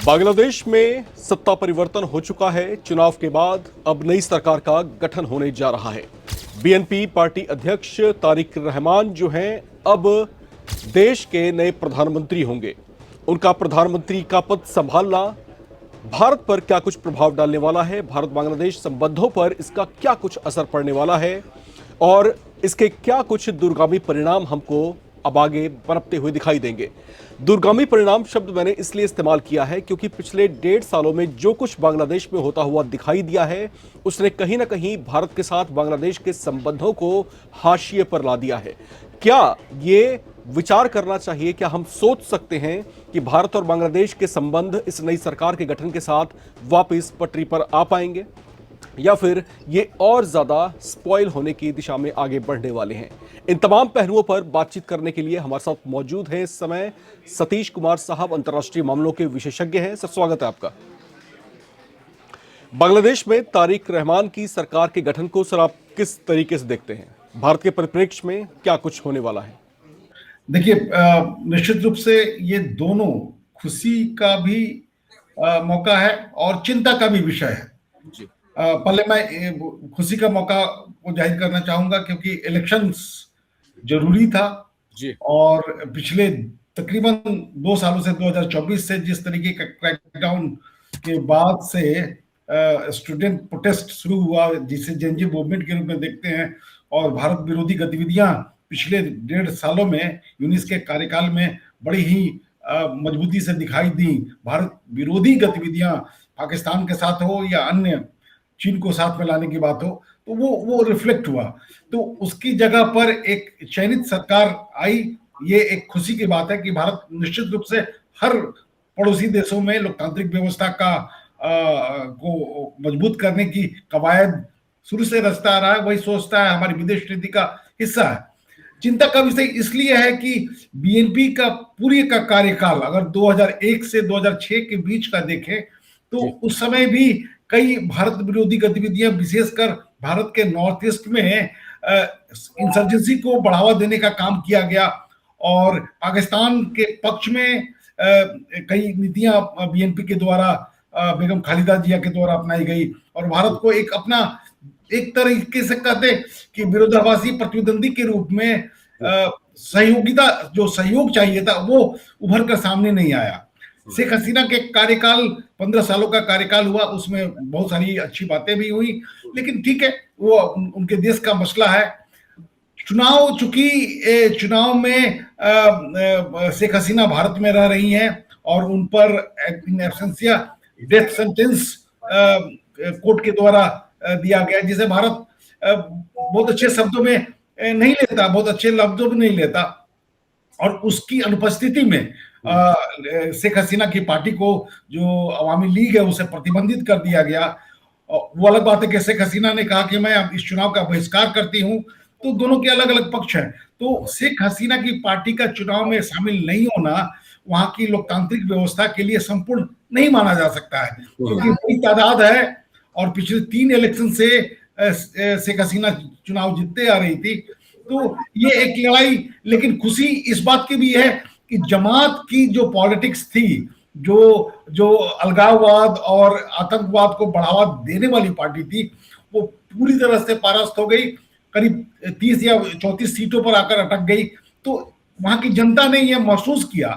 बांग्लादेश में सत्ता परिवर्तन हो चुका है। चुनाव के बाद अब नई सरकार का गठन होने जा रहा है। बीएनपी पार्टी अध्यक्ष तारिक रहमान जो हैं अब देश के नए प्रधानमंत्री होंगे। उनका प्रधानमंत्री का पद संभालना भारत पर क्या कुछ प्रभाव डालने वाला है, भारत बांग्लादेश संबंधों पर इसका क्या कुछ असर पड़ने वाला है और इसके क्या कुछ दूरगामी परिणाम हमको अब आगे पनपते हुए दिखाई देंगे। दूरगामी परिणाम शब्द मैंने इसलिए इस्तेमाल किया है क्योंकि पिछले 1.5 सालों में जो कुछ बांग्लादेश में होता हुआ दिखाई दिया है उसने कहीं ना कहीं भारत के साथ बांग्लादेश के संबंधों को हाशिए पर ला दिया है। क्या ये विचार करना चाहिए, क्या हम सोच सकते हैं कि भारत और बांग्लादेश के संबंध इस नई सरकार के गठन के साथ वापस पटरी पर आ पाएंगे या फिर ये और ज्यादा स्पॉइल होने की दिशा में आगे बढ़ने वाले हैं? इन तमाम पहलुओं पर बातचीत करने के लिए हमारे साथ मौजूद हैं इस समय सतीश कुमार साहब, अंतर्राष्ट्रीय मामलों के विशेषज्ञ हैं। सर, स्वागत है आपका। बांग्लादेश में तारिक रहमान की सरकार के गठन को सर आप किस तरीके से देखते हैं? भारत के परिप्रेक्ष्य में क्या कुछ होने वाला है? देखिए, निश्चित रूप से ये दोनों खुशी का भी मौका है और चिंता का भी विषय है जी। पहले मैं खुशी का मौका को जाहिर करना चाहूंगा क्योंकि इलेक्शंस जरूरी था जी। और पिछले तकरीबन 2 सालों से 2024 से जिस तरीके का क्रैकडाउन के बाद से स्टूडेंट प्रोटेस्ट शुरू हुआ, जिसे जेनजी मूवमेंट के रूप में देखते हैं, और भारत विरोधी गतिविधियां पिछले 1.5 सालों में यूनिस के कार्यकाल में बड़ी ही मजबूती से दिखाई दी। भारत विरोधी गतिविधियां पाकिस्तान के साथ हो या अन्य चीन को साथ में लाने की बात हो, तो वो रिफ्लेक्ट हुआ। तो उसकी जगह पर एक चयनित सरकार आई। ये एक खुशी की बात है कि भारत निश्चित रूप से हर पड़ोसी देशों में लोकतांत्रिक व्यवस्था को मजबूत करने की कवायद शुरू से रचता आ रहा है, वही सोचता है, हमारी विदेश नीति का हिस्सा है। चिंता का विषय इसलिए है कि बीएनपी का पूरी का कार्यकाल अगर 2001 से 2006 के बीच का देखें तो उस समय भी कई भारत विरोधी गतिविधियां, विशेषकर भारत के नॉर्थ ईस्ट में इंसर्जेंसी को बढ़ावा देने का काम किया गया और पाकिस्तान के पक्ष में कई नीतियां बीएनपी के द्वारा, बेगम खालिदा जिया के द्वारा अपनाई गई और भारत को एक अपना, एक तरीके से कहते कि विरोधाभासी प्रतिद्वंदी के रूप में सहयोगिता, जो सहयोग चाहिए था, वो उभर कर सामने नहीं आया। शेख हसीना के कार्यकाल 15 सालों का कार्यकाल हुआ, उसमें बहुत सारी अच्छी बातें भी हुई, लेकिन ठीक है, वो उनके देश का मसला है। चुनाव में शेख हसीना भारत में रह रही हैं और उन पर इन एब्सेंसिया डेथ सेंटेंस कोर्ट के द्वारा दिया गया, जिसे भारत बहुत अच्छे शब्दों में नहीं लेता, बहुत अच्छे लफ्जों में नहीं लेता, और उसकी अनुपस्थिति में शेख हसीना की पार्टी को, जो अवामी लीग है, उसे प्रतिबंधित कर दिया गया। वो अलग बात है कि शेख हसीना ने कहा कि मैं अब इस चुनाव का बहिष्कार करती हूं, तो दोनों के अलग अलग पक्ष हैं। तो शेख हसीना की पार्टी का चुनाव में शामिल नहीं होना वहां की लोकतांत्रिक व्यवस्था के लिए संपूर्ण नहीं माना जा सकता है, क्योंकि बड़ी तादाद है और पिछले 3 इलेक्शन से शेख हसीना चुनाव जीतते आ रही थी। तो ये एक लड़ाई, लेकिन खुशी इस बात की भी है कि जमात की जो पॉलिटिक्स थी, जो अलगाववाद और आतंकवाद को बढ़ावा देने वाली पार्टी थी, वो पूरी तरह से परास्त हो गई, करीब 30 या 34 सीटों पर आकर अटक गई। तो वहां की जनता ने यह महसूस किया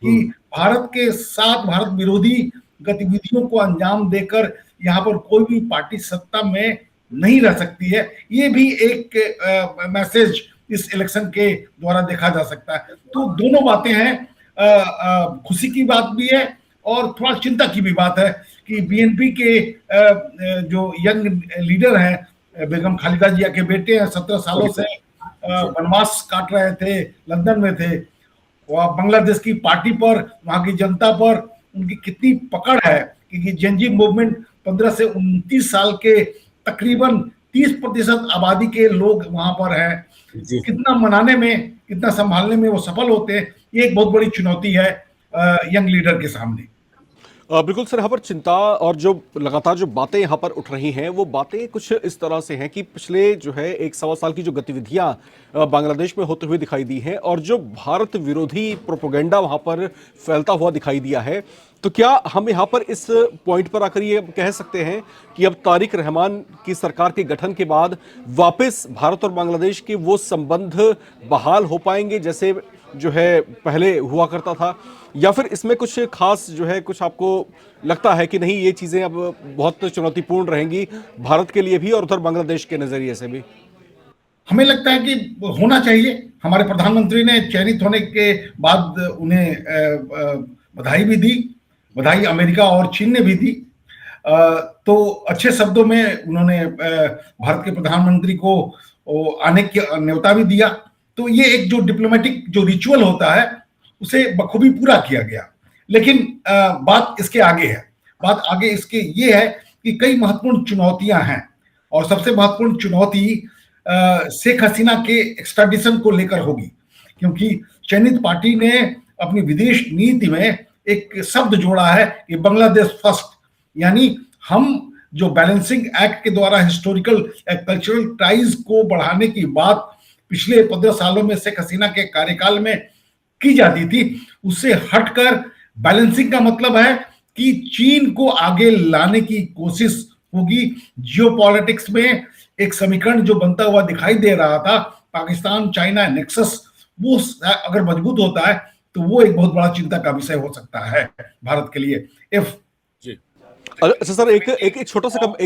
कि भारत के साथ भारत विरोधी गतिविधियों को अंजाम देकर यहाँ पर कोई भी पार्टी सत्ता में नहीं रह सकती है। ये भी एक मैसेज इस इलेक्शन के द्वारा देखा जा सकता है। तो दोनों बातें हैं, खुशी की बात भी है और थोड़ा चिंता की भी बात है कि बीएनपी के जो यंग लीडर हैं, बेगम खालिदा जिया के बेटे हैं, 17 सालों से वनवास काट रहे थे, लंदन में थे, और बांग्लादेश की पार्टी पर, वहां की जनता पर उनकी कितनी पकड़ है, क्योंकि जेनजी मूवमेंट 15 से 29 साल के तकरीबन 30% आबादी के लोग वहां पर हैं। कितना मनाने में, कितना संभालने में वो सफल होते हैं, ये एक बहुत बड़ी चुनौती है यंग लीडर के सामने। बिल्कुल सर, यहाँ पर चिंता और जो लगातार जो बातें यहाँ पर उठ रही हैं वो बातें कुछ इस तरह से हैं कि पिछले जो है एक सवा साल की जो गतिविधियां बांग्लादेश में होते हुए दिखाई दी हैं और जो भारत विरोधी प्रोपेगेंडा वहाँ पर फैलता हुआ दिखाई दिया है, तो क्या हम यहाँ पर इस पॉइंट पर आकर ये कह सकते हैं कि अब तारिक रहमान की सरकार के गठन के बाद वापस भारत और बांग्लादेश के वो संबंध बहाल हो पाएंगे जैसे जो है पहले हुआ करता था, या फिर इसमें कुछ खास जो है कुछ आपको लगता है कि नहीं ये चीजें अब बहुत चुनौतीपूर्ण रहेंगी भारत के लिए भी और उधर बांग्लादेश के नजरिए से भी? हमें लगता है कि होना चाहिए। हमारे प्रधानमंत्री ने चयनित होने के बाद उन्हें बधाई भी दी, बधाई अमेरिका और चीन ने भी दी। तो अच्छे शब्दों में उन्होंने भारत के प्रधानमंत्री को आने की न्योता भी दिया। तो ये एक जो डिप्लोमेटिक जो रिचुअल होता है उसे बखूबी पूरा किया गया। लेकिन बात इसके आगे है, बात आगे इसके ये है कि कई महत्वपूर्ण चुनौतियां हैं और सबसे महत्वपूर्ण चुनौती शेख हसीना के एक्स्ट्राडिशन को लेकर होगी, क्योंकि चयनित पार्टी ने अपनी विदेश नीति में एक शब्द जोड़ा है कि बांग्लादेश फर्स्ट, यानी हम जो बैलेंसिंग एक्ट के द्वारा हिस्टोरिकल कल्चरल टाइज को बढ़ाने की बात पिछले 15 सालों में शेख हसीना के कार्यकाल में की जाती थी, उससे हटकर बैलेंसिंग का मतलब है कि चीन को आगे लाने की कोशिश होगी। जियोपॉलिटिक्स में एक समीकरण जो बनता हुआ दिखाई दे रहा था, पाकिस्तान चाइना नेक्सस, वो अगर मजबूत होता है तो वो एक बहुत बड़ा चिंता का विषय हो सकता है भारत के लिए। इफ जी, अच्छा सर, एक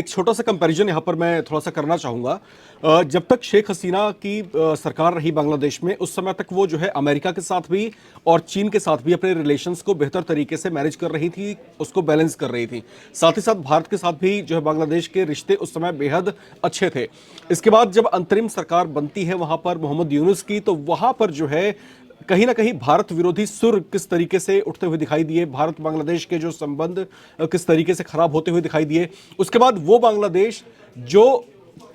छोटा सा कंपैरिजन यहाँ पर मैं थोड़ा सा करना चाहूंगा। जब तक शेख हसीना की सरकार रही बांग्लादेश में, उस समय तक वो जो है अमेरिका के साथ भी और चीन के साथ भी अपने रिलेशंस को बेहतर तरीके से मैनेज कर रही थी, उसको बैलेंस कर रही थी। साथ ही साथ भारत के साथ भी जो है बांग्लादेश के रिश्ते उस समय बेहद अच्छे थे। इसके बाद जब अंतरिम सरकार बनती है वहां पर मोहम्मद यूनुस की, तो वहां पर जो है कहीं ना कहीं भारत विरोधी सुर किस तरीके से उठते हुए दिखाई दिए, भारत बांग्लादेश के जो संबंध किस तरीके से खराब होते हुए दिखाई दिए। उसके बाद वो बांग्लादेश जो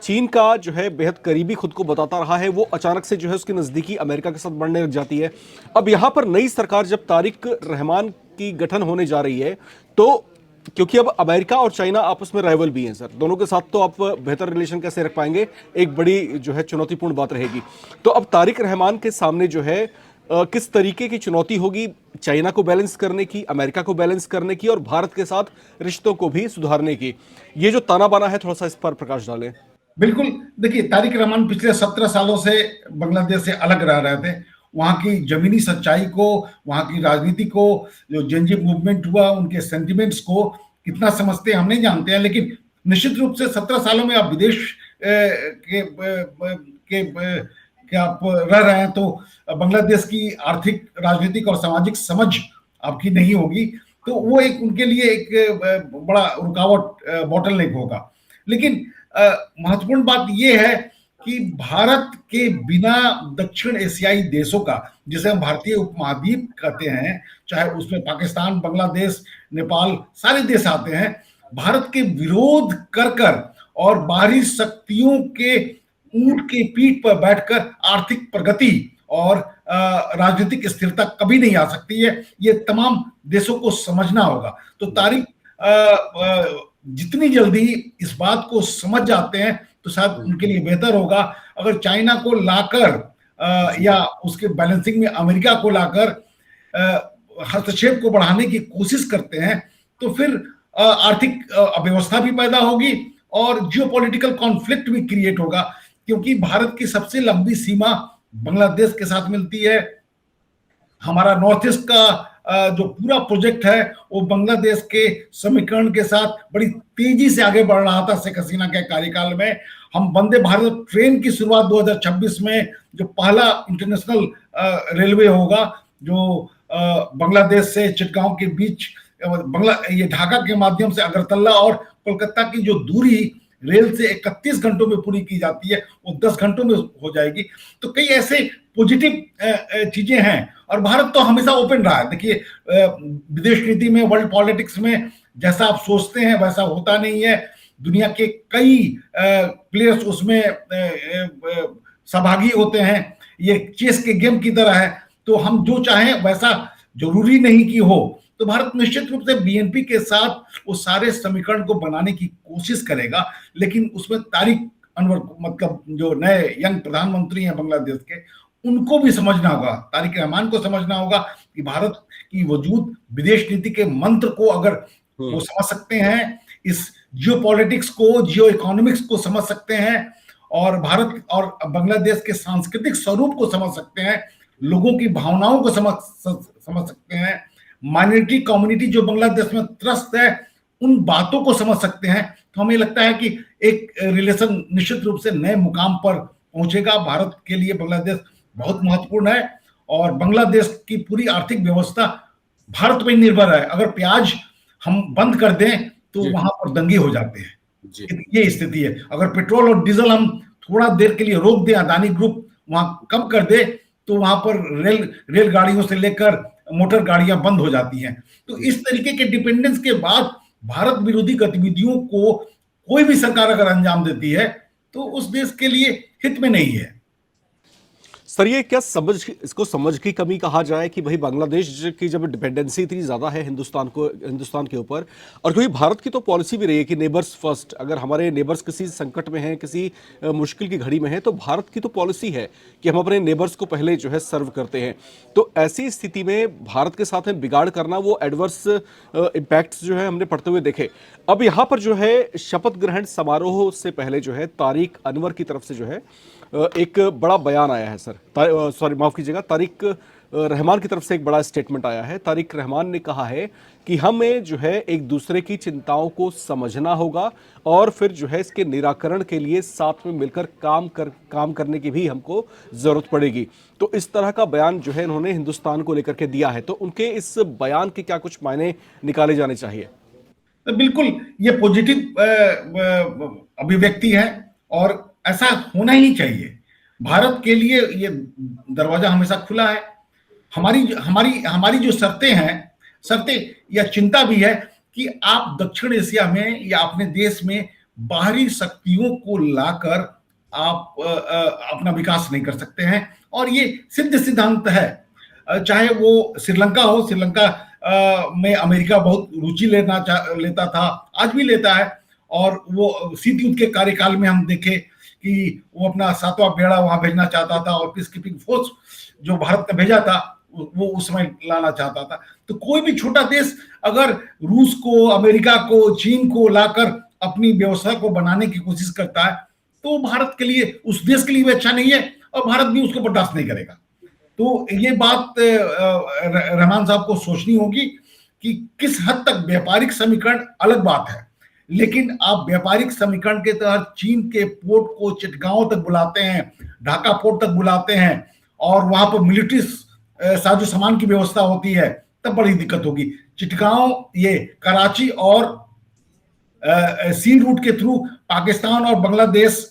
चीन का जो है बेहद करीबी खुद को बताता रहा है, वो अचानक से जो है उसकी नजदीकी अमेरिका के साथ बढ़ने लग जाती है। अब यहां पर नई सरकार जब तारिक रहमान की गठन होने जा रही है, तो क्योंकि अब अमेरिका और चाइना आपस में राइवल भी हैं सर, दोनों के साथ तो आप बेहतर रिलेशन कैसे रख पाएंगे, एक बड़ी जो है चुनौतीपूर्ण बात रहेगी। तो अब तारिक रहमान के सामने जो है किस तरीके की चुनौती होगी चाइना को बैलेंस करने की, अमेरिका को बैलेंस करने की और भारत के साथ रिश्तों को भी सुधारने की? ये जो ताना बाना है, थोड़ा सा इस पर प्रकाश डालें। बिल्कुल, देखिए तारिक रहमान पिछले 17 सालों से बांग्लादेश से अलग रह रहे थे। वहां की जमीनी सच्चाई को, वहां की राजनीति को, जो जेनजी मूवमेंट हुआ, उनके सेंटिमेंट्स को कितना समझते हैं हम नहीं जानते हैं, लेकिन निश्चित रूप से 17 सालों में आप विदेश के आप रह रहे हैं तो बांग्लादेश की आर्थिक, राजनीतिक और सामाजिक समझ आपकी नहीं होगी, तो वो एक उनके लिए एक बड़ा रुकावट, बॉटलनेक होगा। लेकिन महत्वपूर्ण बात यह है कि भारत के बिना दक्षिण एशियाई देशों का, जिसे हम भारतीय उपमहाद्वीप कहते हैं, चाहे उसमें पाकिस्तान, बांग्लादेश, नेपाल सारे देश आते हैं, भारत के विरोध कर कर और बाहरी शक्तियों के ऊंट के पीठ पर बैठकर आर्थिक प्रगति और राजनीतिक स्थिरता कभी नहीं आ सकती है। ये तमाम देशों को समझना होगा। तो तारिक जितनी जल्दी इस बात को समझ जाते हैं तो शायद उनके लिए बेहतर होगा। अगर चाइना को लाकर या उसके बैलेंसिंग में अमेरिका को लाकर हस्तक्षेप को बढ़ाने की कोशिश करते हैं तो फिर आर्थिक अव्यवस्था भी पैदा होगी और जियोपॉलिटिकल कॉन्फ्लिक्ट भी क्रिएट होगा, क्योंकि भारत की सबसे लंबी सीमा बांग्लादेश के साथ मिलती है। हमारा नॉर्थ ईस्ट का जो पूरा प्रोजेक्ट है वो बांग्लादेश के समीकरण के साथ बड़ी तेजी से आगे बढ़ रहा था शेख हसीना के कार्यकाल में। हम वंदे भारत ट्रेन की शुरुआत 2026 में, जो पहला इंटरनेशनल रेलवे होगा जो बांग्लादेश से चिटगांव के बीच, ये ढाका के माध्यम से अगरतला और कोलकाता की जो दूरी रेल से 31 घंटों में पूरी की जाती है, वो 10 घंटों में हो जाएगी। तो कई ऐसे पॉजिटिव चीजें हैं और भारत तो हमेशा ओपन रहा है। देखिए विदेश नीति में, वर्ल्ड पॉलिटिक्स में जैसा आप सोचते हैं वैसा होता नहीं है। दुनिया के कई प्लेयर्स उसमें सहभागी होते हैं। ये चेस के गेम की तरह है, तो हम जो चाहें वैसा जरूरी नहीं कि हो। तो भारत निश्चित रूप से बीएनपी के साथ वो सारे समीकरण को बनाने की कोशिश करेगा, लेकिन उसमें तारिक अनवर मतलब जो नए यंग प्रधानमंत्री हैं बांग्लादेश के, उनको भी समझना होगा, तारिक रहमान को समझना होगा कि भारत की वजूद विदेश नीति के मंत्र को अगर वो समझ सकते हैं, इस जियो पॉलिटिक्स को, जियो इकोनॉमिक्स को समझ सकते हैं और भारत और बांग्लादेश के सांस्कृतिक स्वरूप को समझ सकते हैं, लोगों की भावनाओं को समझ सकते हैं, माइनॉरिटी कम्युनिटी जो बांग्लादेश में त्रस्त है उन बातों को समझ सकते हैं, तो हमें लगता है कि एक रिलेशन निश्चित रूप से नए मुकाम पर पहुंचेगा। भारत के लिए बांग्लादेश बहुत महत्वपूर्ण है और बांग्लादेश की पूरी आर्थिक व्यवस्था भारत पर निर्भर है। अगर प्याज हम बंद कर दें तो वहां पर दंगे हो जाते हैं, ये स्थिति है। अगर पेट्रोल और डीजल हम थोड़ा देर के लिए रोक दें, अदानी ग्रुप वहां कम कर दे, तो वहां पर रेलगाड़ियों से लेकर मोटर गाड़ियां बंद हो जाती हैं। तो इस तरीके के डिपेंडेंस के बाद भारत विरोधी गतिविधियों को कोई भी सरकार अगर अंजाम देती है तो उस देश के लिए हित में नहीं है। सर, ये क्या इसको समझ की कमी कहा जाए कि भाई बांग्लादेश की जब डिपेंडेंसी इतनी ज़्यादा है हिंदुस्तान के ऊपर, और क्योंकि भारत की तो पॉलिसी भी रही है कि नेबर्स फर्स्ट, अगर हमारे नेबर्स किसी संकट में हैं, किसी मुश्किल की घड़ी में है, तो भारत की तो पॉलिसी है कि हम अपने नेबर्स को पहले जो है सर्व करते हैं। तो ऐसी स्थिति में भारत के साथ में बिगाड़ करना, वो एडवर्स इम्पैक्ट्स जो है हमने पढ़ते हुए देखे। अब यहाँ पर जो है शपथ ग्रहण समारोह से पहले जो है तारिक अनवर की तरफ से जो है एक बड़ा बयान आया है सर, सॉरी माफ कीजिएगा, तारिक रहमान की तरफ से एक बड़ा स्टेटमेंट आया है। तारिक रहमान ने कहा है कि हमें जो है एक दूसरे की चिंताओं को समझना होगा और फिर जो है इसके निराकरण के लिए साथ में मिलकर काम करने की भी हमको जरूरत पड़ेगी। तो इस तरह का बयान जो है इन्होंने हिंदुस्तान को लेकर के दिया है, तो उनके इस बयान के क्या कुछ मायने निकाले जाने चाहिए? बिल्कुल, ये पॉजिटिव अभिव्यक्ति है और ऐसा होना ही चाहिए। भारत के लिए ये दरवाजा हमेशा खुला है। हमारी जो शर्तें या चिंता भी है कि आप दक्षिण एशिया में या अपने देश में बाहरी शक्तियों को लाकर आप अपना विकास नहीं कर सकते हैं, और ये सिद्ध सिद्धांत है। चाहे वो श्रीलंका हो, श्रीलंका में अमेरिका बहुत रुचि लेता था, आज भी लेता है, और वो शीत युद्ध के कार्यकाल में हम देखे कि वो अपना 7वां बेड़ा वहां भेजना चाहता था और पीस कीपिंग फोर्स जो भारत ने भेजा था वो उस समय लाना चाहता था। तो कोई भी छोटा देश अगर रूस को, अमेरिका को, चीन को लाकर अपनी व्यवस्था को बनाने की कोशिश करता है तो भारत के लिए, उस देश के लिए भी अच्छा नहीं है और भारत भी उसको बर्दाश्त नहीं करेगा। तो ये बात रहमान साहब को सोचनी होगी कि किस हद तक व्यापारिक समीकरण अलग बात है, लेकिन आप व्यापारिक समीकरण के तहत चीन के पोर्ट को चिटगांव तक बुलाते हैं, ढाका पोर्ट तक बुलाते हैं और वहां पर मिलिट्री साजो सामान की व्यवस्था होती है, तब बड़ी दिक्कत होगी। चिटगांव ये कराची और सी रूट के थ्रू पाकिस्तान और बांग्लादेश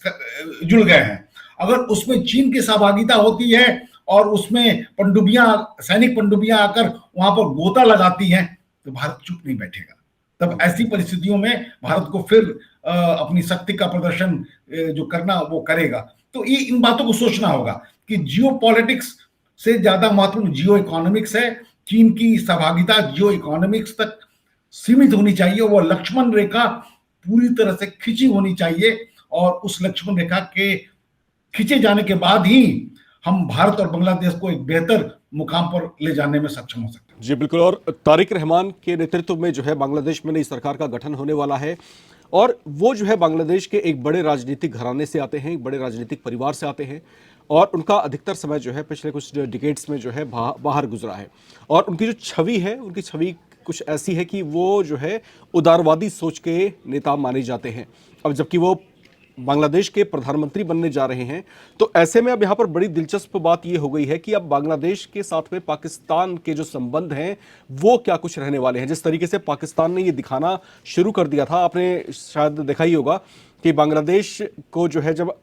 जुड़ गए हैं। अगर उसमें चीन की सहभागिता होती है और उसमें सैनिक पनडुब्बियां आकर वहां पर गोता लगाती हैं तो भारत चुप नहीं बैठेगा। तब ऐसी परिस्थितियों में भारत को फिर अपनी शक्ति का प्रदर्शन जो करना वो करेगा। तो ये इन बातों को सोचना होगा कि जियो पॉलिटिक्स से ज्यादा महत्वपूर्ण जियो इकोनॉमिक्स है। चीन की सहभागिता जियो इकोनॉमिक्स तक सीमित होनी चाहिए, वो लक्ष्मण रेखा पूरी तरह से खिंची होनी चाहिए और उस लक्ष्मण रेखा के खिंचे जाने के बाद ही हम भारत और बांग्लादेश को एक बेहतर मुकाम पर ले जाने में सक्षम हो सकते हैं। जी बिल्कुल, और तारिक रहमान के नेतृत्व में जो है बांग्लादेश में नई सरकार का गठन होने वाला है और वो जो है बांग्लादेश के एक बड़े राजनीतिक घराने से आते हैं, एक बड़े राजनीतिक परिवार से आते हैं और उनका अधिकतर समय जो है पिछले कुछ डिकेड्स में जो है बाहर गुजरा है और उनकी जो छवि है, उनकी छवि कुछ ऐसी है कि वो जो है उदारवादी सोच के नेता माने जाते हैं। अब जबकि वो बांग्लादेश के प्रधानमंत्री बनने जा रहे हैं, तो ऐसे में अब यहाँ पर बड़ी दिलचस्प बात यह हो गई है कि अब बांग्लादेश के साथ में पाकिस्तान के जो संबंध हैं वो क्या कुछ रहने वाले हैं। जिस तरीके से पाकिस्तान ने ये दिखाना शुरू कर दिया था, आपने शायद देखा ही होगा कि बांग्लादेश को जो है जब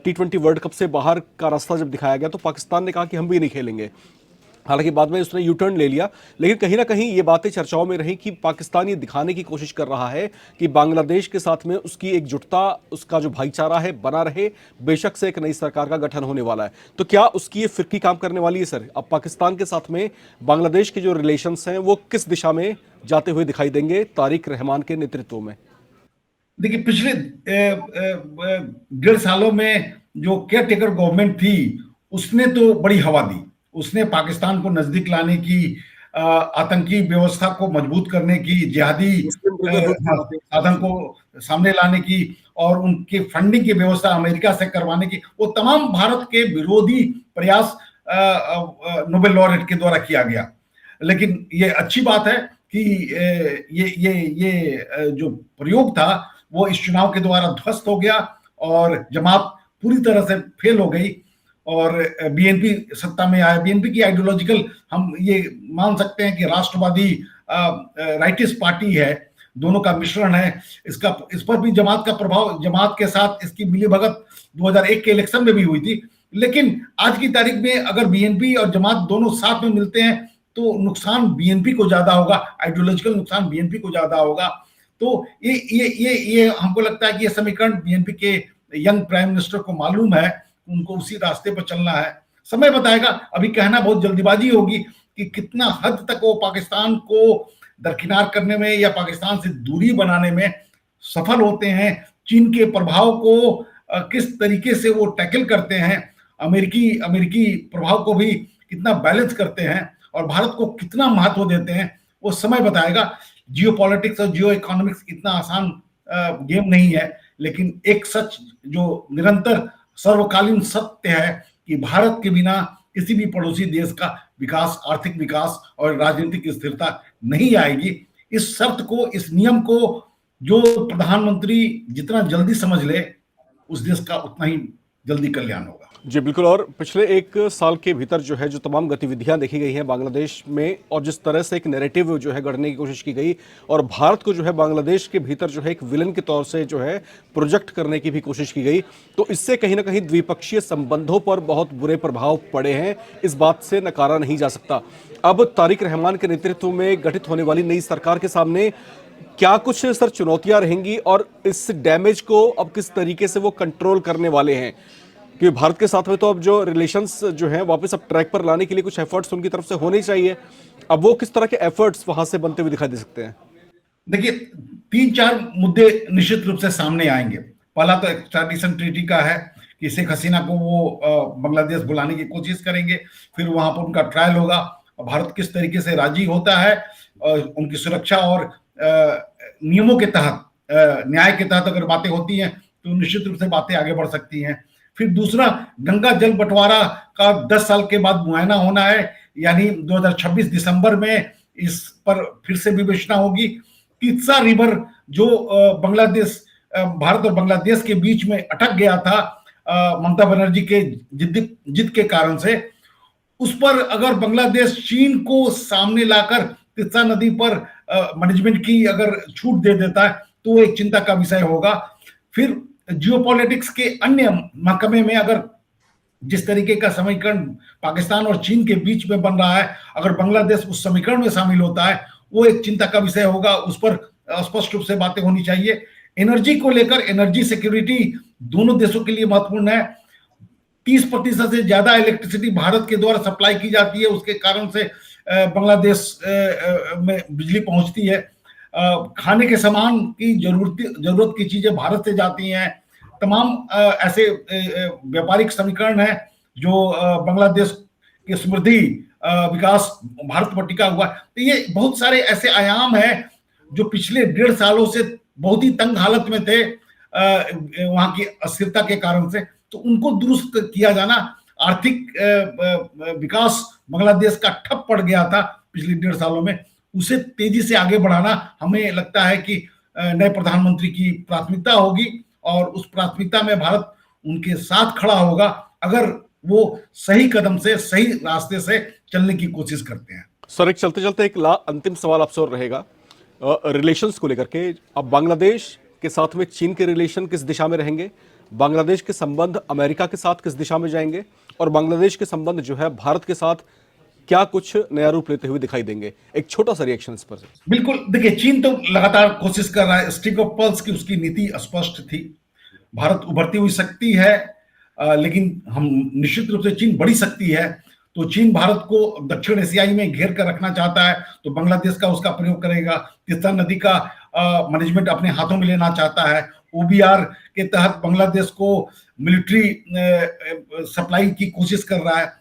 T20 वर्ल्ड कप से बाहर का रास्ता जब दिखाया गया तो पाकिस्तान ने कहा कि हम भी नहीं खेलेंगे। हालांकि बाद में उसने यू टर्न ले लिया, लेकिन कहीं ना कहीं ये बातें चर्चाओं में रही कि पाकिस्तान ये दिखाने की कोशिश कर रहा है कि बांग्लादेश के साथ में उसकी एकजुटता, उसका जो भाईचारा है बना रहे, बेशक से एक नई सरकार का गठन होने वाला है। तो क्या उसकी ये फिरकी काम करने वाली है सर? अब पाकिस्तान के साथ में बांग्लादेश के जो रिलेशंस हैं वो किस दिशा में जाते हुए दिखाई देंगे तारिक रहमान के नेतृत्व में? देखिए, पिछले 1.5 सालों में जो केयर टेकर गवर्नमेंट थी, उसने तो बड़ी हवा दी। उसने पाकिस्तान को नजदीक लाने की, आतंकी व्यवस्था को मजबूत करने की, जिहादी मुस्लिम ब्रदरहुड की बातें साधन को सामने लाने की और उनकी फंडिंग की व्यवस्था अमेरिका से करवाने की, वो तमाम भारत के विरोधी प्रयास नोबेल लॉरेट के द्वारा किया गया। लेकिन ये अच्छी बात है कि ये जो प्रयोग था वो इस चुनाव के द्वारा ध्वस्त हो गया और जमात पूरी तरह से फेल हो गई और बीएनपी सत्ता में आया। बीएनपी की आइडियोलॉजिकल हम ये मान सकते हैं कि राष्ट्रवादी राइटिस्ट पार्टी है, दोनों का मिश्रण है। इस पर भी जमात का प्रभाव, जमात के साथ इसकी मिलीभगत 2001 के इलेक्शन में भी हुई थी। लेकिन आज की तारीख में अगर बीएनपी और जमात दोनों साथ में मिलते हैं तो नुकसान बीएनपी को ज्यादा होगा, आइडियोलॉजिकल नुकसान बीएनपी को ज्यादा होगा। तो ये हमको लगता है कि ये समीकरण बीएनपी के यंग प्राइम मिनिस्टर को मालूम है, उनको उसी रास्ते पर चलना है। समय बताएगा, अभी कहना बहुत जल्दीबाजी होगी कि कितना हद तक वो पाकिस्तान को दरकिनार करने में या पाकिस्तान से दूरी बनाने में सफल होते हैं, चीन के प्रभाव को किस तरीके से वो टैकल करते हैं, अमेरिकी प्रभाव को भी कितना बैलेंस करते हैं और भारत को कितना महत्व देते हैं, वो समय बताएगा। जियो पॉलिटिक्स और जियो इकोनॉमिक्स इतना आसान गेम नहीं है, लेकिन एक सच जो निरंतर सर्वकालीन सत्य है कि भारत के बिना किसी भी पड़ोसी देश का विकास, आर्थिक विकास और राजनीतिक स्थिरता नहीं आएगी। इस शर्त को, इस नियम को जो प्रधानमंत्री जितना जल्दी समझ ले, उस देश का उतना ही जल्दी कल्याण होगा। जी बिल्कुल। और पिछले 1 साल के भीतर जो है, जो तमाम गतिविधियां देखी गई हैं बांग्लादेश में और जिस तरह से एक नैरेटिव जो है गढ़ने की कोशिश की गई और भारत को जो है बांग्लादेश के भीतर जो है एक विलन के तौर से जो है प्रोजेक्ट करने की भी कोशिश की गई, तो इससे कहीं ना कहीं द्विपक्षीय संबंधों पर बहुत बुरे प्रभाव पड़े हैं। इस बात से नकारा नहीं जा सकता। अब तारिक रहमान के नेतृत्व में गठित होने वाली नई सरकार के सामने क्या कुछ सर चुनौतियां रहेंगी और इस डैमेज को अब किस तरीके से वो कंट्रोल करने वाले हैं? कि भारत के साथ में तो अब जो रिलेशंस जो हैं वापस अब ट्रैक पर लाने के लिए कुछ एफर्ट्स उनकी तरफ से होने चाहिए। अब वो किस तरह के एफर्ट्स वहां से बनते हुए दिखाई दे सकते हैं? देखिए, 3-4 मुद्दे निश्चित रूप से सामने आएंगे। पहला तो एक्स्ट्राडिशन ट्रीटी का है कि शेख हसीना को वो बांग्लादेश बुलाने की कोशिश करेंगे, फिर वहां पर उनका ट्रायल होगा। भारत किस तरीके से राजी होता है उनकी सुरक्षा और नियमों के तहत, न्याय के तहत अगर बातें होती हैं तो निश्चित रूप से बातें आगे बढ़ सकती हैं। फिर दूसरा, गंगा जल बंटवारा का 10 साल के बाद मुआयना होना है, यानी 2026 दिसंबर में इस पर फिर से विवेचना होगी। तिस्सा रिवर जो बांग्लादेश, भारत और बांग्लादेश के बीच में अटक गया था ममता बनर्जी के जिद के कारण से, उस पर अगर बांग्लादेश चीन को सामने लाकर तिस्सा नदी पर मैनेजमेंट की अगर छूट दे देता है तो एक चिंता का विषय होगा। फिर जियोपॉलिटिक्स के अन्य महकमे में अगर जिस तरीके का समीकरण पाकिस्तान और चीन के बीच में बन रहा है, अगर बांग्लादेश उस समीकरण में शामिल होता है, वो एक चिंता का विषय होगा। उस पर स्पष्ट रूप से बातें होनी चाहिए। एनर्जी को लेकर, एनर्जी सिक्योरिटी दोनों देशों के लिए महत्वपूर्ण है। 30% से ज्यादा इलेक्ट्रिसिटी भारत के द्वारा सप्लाई की जाती है, उसके कारण से बांग्लादेश में बिजली पहुंचती है। खाने के सामान की जरूरत की चीजें भारत से जाती हैं। तमाम ऐसे व्यापारिक समीकरण हैं जो बांग्लादेश की समृद्धि, विकास भारत पर टिका हुआ है। तो ये बहुत सारे ऐसे आयाम हैं जो पिछले 1.5 सालों से बहुत ही तंग हालत में थे वहां की अस्थिरता के कारण से, तो उनको दुरुस्त किया जाना। आर्थिक विकास बांग्लादेश का ठप पड़ गया था पिछले 1.5 सालों में, उसे तेजी से आगे बढ़ाना हमें लगता है कि नए प्रधानमंत्री की प्राथमिकता होगी और उस प्राथमिकता में भारत उनके साथ खड़ा होगा अगर वो सही कदम से, सही रास्ते से चलने की कोशिश करते हैं। सर, एक चलते चलते एक अंतिम सवाल आपसे और रहेगा रिलेशंस को लेकर के। अब बांग्लादेश के साथ में चीन के रिलेशन किस दिशा में रहेंगे, बांग्लादेश के संबंध अमेरिका के साथ किस दिशा में जाएंगे और बांग्लादेश के संबंध जो है भारत के साथ क्या कुछ नया रूप लेते हुए दिखाई देंगे? एक छोटा सा रिएक्शन इस पर। बिल्कुल, देखिए चीन तो लगातार कोशिश कर रहा है, स्टिक ऑफ पल्स की उसकी नीति स्पष्ट थी। भारत उभरती हुई शक्ति है, लेकिन हम निश्चित रूप से चीन बड़ी शक्ति है, तो चीन भारत को दक्षिण एशियाई में घेर कर रखना चाहता है, तो बांग्लादेश का उसका प्रयोग करेगा। तीस्ता नदी का मैनेजमेंट अपने हाथों में लेना चाहता है। ओबीआर के तहत बांग्लादेश को मिलिट्री सप्लाई की कोशिश कर रहा है।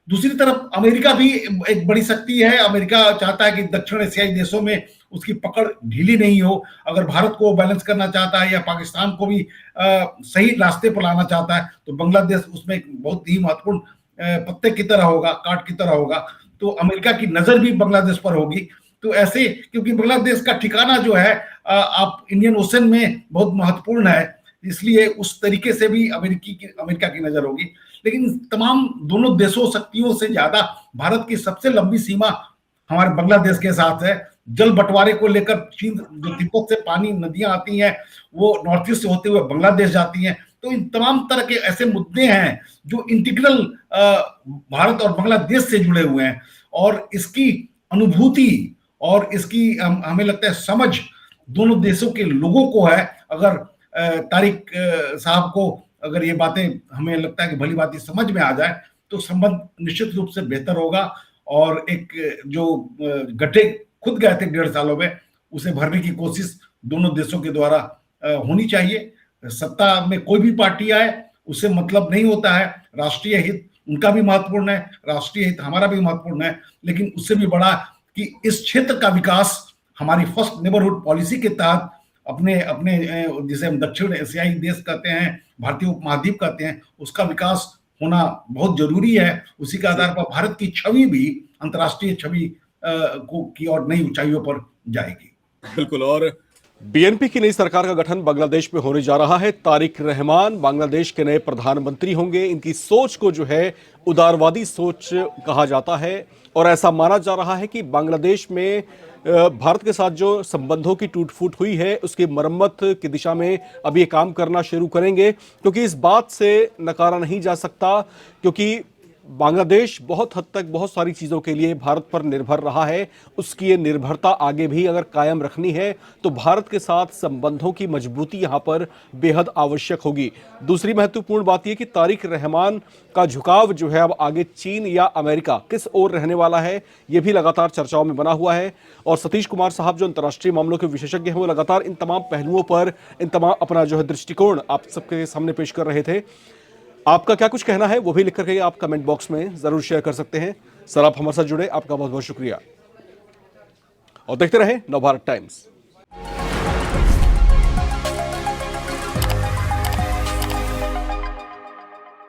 दूसरी तरफ अमेरिका भी एक बड़ी शक्ति है। अमेरिका चाहता है कि दक्षिण एशियाई देशों में उसकी पकड़ ढीली नहीं हो। अगर भारत को बैलेंस करना चाहता है या पाकिस्तान को भी सही रास्ते पर लाना चाहता है, तो बांग्लादेश उसमें एक बहुत ही महत्वपूर्ण पत्ते की तरह होगा, काट की तरह होगा। तो अमेरिका की नजर भी बांग्लादेश पर होगी। तो ऐसे, क्योंकि बांग्लादेश का ठिकाना जो है आप इंडियन ओशन में बहुत महत्वपूर्ण है, इसलिए उस तरीके से भी अमेरिका की नजर होगी। लेकिन तमाम दोनों देशों शक्तियों से ज्यादा भारत की सबसे लंबी सीमा हमारे बांग्लादेश के साथ है। जल बंटवारे को लेकर चीन, जो तिब्बत से पानी नदियां आती हैं वो नॉर्थ ईस्ट से होते हुए बांग्लादेश जाती हैं। तो इन तमाम तरह के ऐसे मुद्दे हैं जो इंटीग्रल भारत और बांग्लादेश से जुड़े हुए हैं, और इसकी अनुभूति और इसकी हमें लगता है समझ दोनों देशों के लोगों को है। अगर तारिक साहब को अगर ये बातें हमें लगता है कि भली बात समझ में आ जाए, तो संबंध निश्चित रूप से बेहतर होगा, और एक जो गड्ढे खुद गए थे 1.5 सालों में, उसे भरने की कोशिश दोनों देशों के द्वारा होनी चाहिए। सत्ता में कोई भी पार्टी आए उससे मतलब नहीं होता है। राष्ट्रीय हित उनका भी महत्वपूर्ण है, राष्ट्रीय हित हमारा भी महत्वपूर्ण है, लेकिन उससे भी बड़ा कि इस क्षेत्र का विकास हमारी फर्स्ट नेबरहुड पॉलिसी के तहत अपने अपने जिसे हम दक्षिण एशियाई देश कहते हैं, भारतीय उपमहाद्वीप कहते हैं, उसका विकास होना बहुत जरूरी है। उसी के आधार पर भारत की छवि भी अंतर्राष्ट्रीय छवि की और नई ऊंचाइयों पर जाएगी। बिल्कुल। और बीएनपी की नई सरकार का गठन बांग्लादेश में होने जा रहा है। तारिक रहमान बांग्लादेश के नए प्रधानमंत्री होंगे। इनकी सोच को जो है उदारवादी सोच कहा जाता है, और ऐसा माना जा रहा है कि बांग्लादेश में भारत के साथ जो संबंधों की टूट फूट हुई है उसकी मरम्मत की दिशा में अब ये काम करना शुरू करेंगे, क्योंकि इस बात से नकारा नहीं जा सकता, क्योंकि बांग्लादेश बहुत हद तक बहुत सारी चीज़ों के लिए भारत पर निर्भर रहा है। उसकी ये निर्भरता आगे भी अगर कायम रखनी है तो भारत के साथ संबंधों की मजबूती यहाँ पर बेहद आवश्यक होगी। दूसरी महत्वपूर्ण बात यह कि तारिक रहमान का झुकाव जो है अब आगे चीन या अमेरिका किस ओर रहने वाला है, ये भी लगातार चर्चाओं में बना हुआ है। और सतीश कुमार साहब जो अंतर्राष्ट्रीय मामलों के विशेषज्ञ हैं, वो लगातार इन तमाम पहलुओं पर इन तमाम अपना जो है दृष्टिकोण आप सबके सामने पेश कर रहे थे। आपका क्या कुछ कहना है वो भी लिख करके आप कमेंट बॉक्स में जरूर शेयर कर सकते हैं। सर, आप हमारे साथ जुड़े, आपका बहुत बहुत शुक्रिया, और देखते रहें नवभारत टाइम्स।